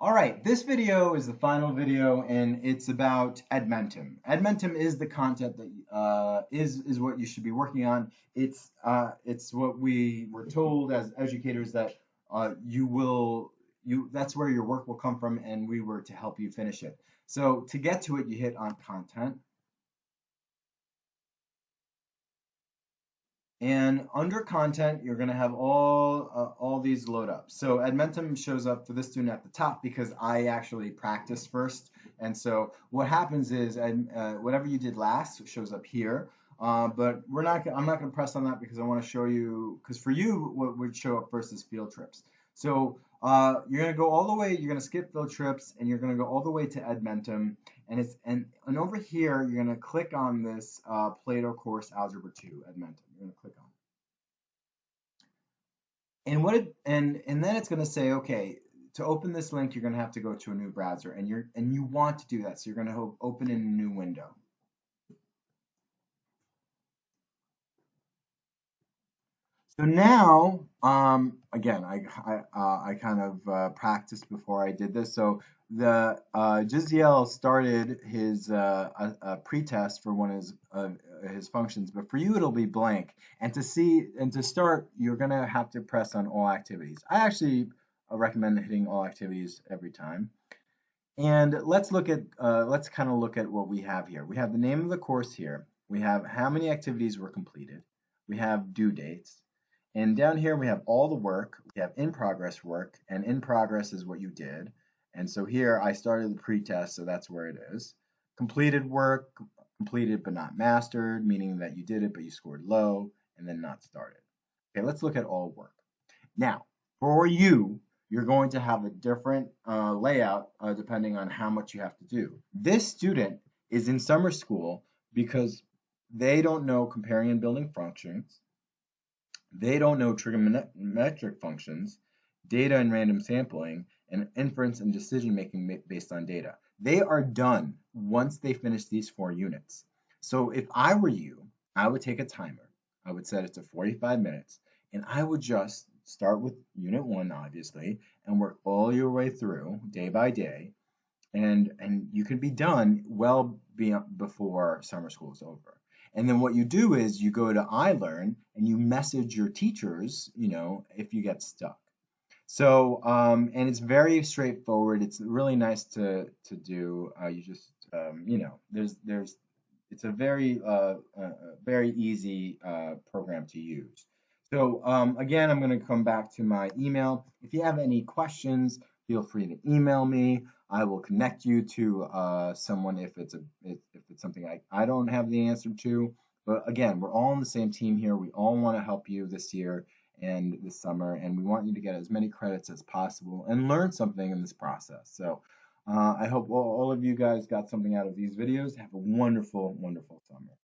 All right, this video is the final video, and it's about Edmentum. Edmentum is the content that is what you should be working on. It's what we were told as educators that that's where your work will come from, and we were to help you finish it. So to get to it, you hit on content. And under content, you're going to have all these load up. So Edmentum shows up for this student at the top because I actually practiced first. And so what happens is whatever you did last shows up here. But I'm not going to press on that because I want to show you, because for you, what would show up first is field trips. So you're going to go all the way, you're going to skip field trips, and you're going to go all the way to Edmentum. And over here, you're going to click on this Plato course Algebra 2 Edmentum. You're going to click on it. And then it's going to say, okay, to open this link, you're going to have to go to a new browser, and you want to do that, so you're going to open in a new window. So now, again, I kind of practiced before I did this. So the Jiziel started his a pretest for one of his functions, but for you it'll be blank. And to start, you're gonna have to press on all activities. I actually recommend hitting all activities every time. And let's kind of look at what we have here. We have the name of the course here. We have how many activities were completed. We have due dates. And down here we have all the work. We have in progress work, and in progress is what you did. And so here I started the pretest, so that's where it is. Completed work, completed but not mastered, meaning that you did it but you scored low, and then not started. Okay, let's look at all work. Now, for you, you're going to have a different layout depending on how much you have to do. This student is in summer school because they don't know comparing and building functions. They don't know trigonometric functions, data and random sampling, and inference and decision making based on data. They are done once they finish these 4 units. So if I were you, I would take a timer. I would set it to 45 minutes, and I would just start with unit 1, obviously, and work all your way through day by day. And you can be done before summer school is over. And then what you do is you go to iLearn and you message your teachers, if you get stuck. So, and it's very straightforward. It's really nice to do. You just, it's a very easy program to use. So again, I'm going to come back to my email. If you have any questions, feel free to email me. I will connect you to someone if it's something I don't have the answer to. But again, we're all on the same team here. We all want to help you this year and this summer, and we want you to get as many credits as possible and learn something in this process. So I hope all of you guys got something out of these videos. Have a wonderful, wonderful summer.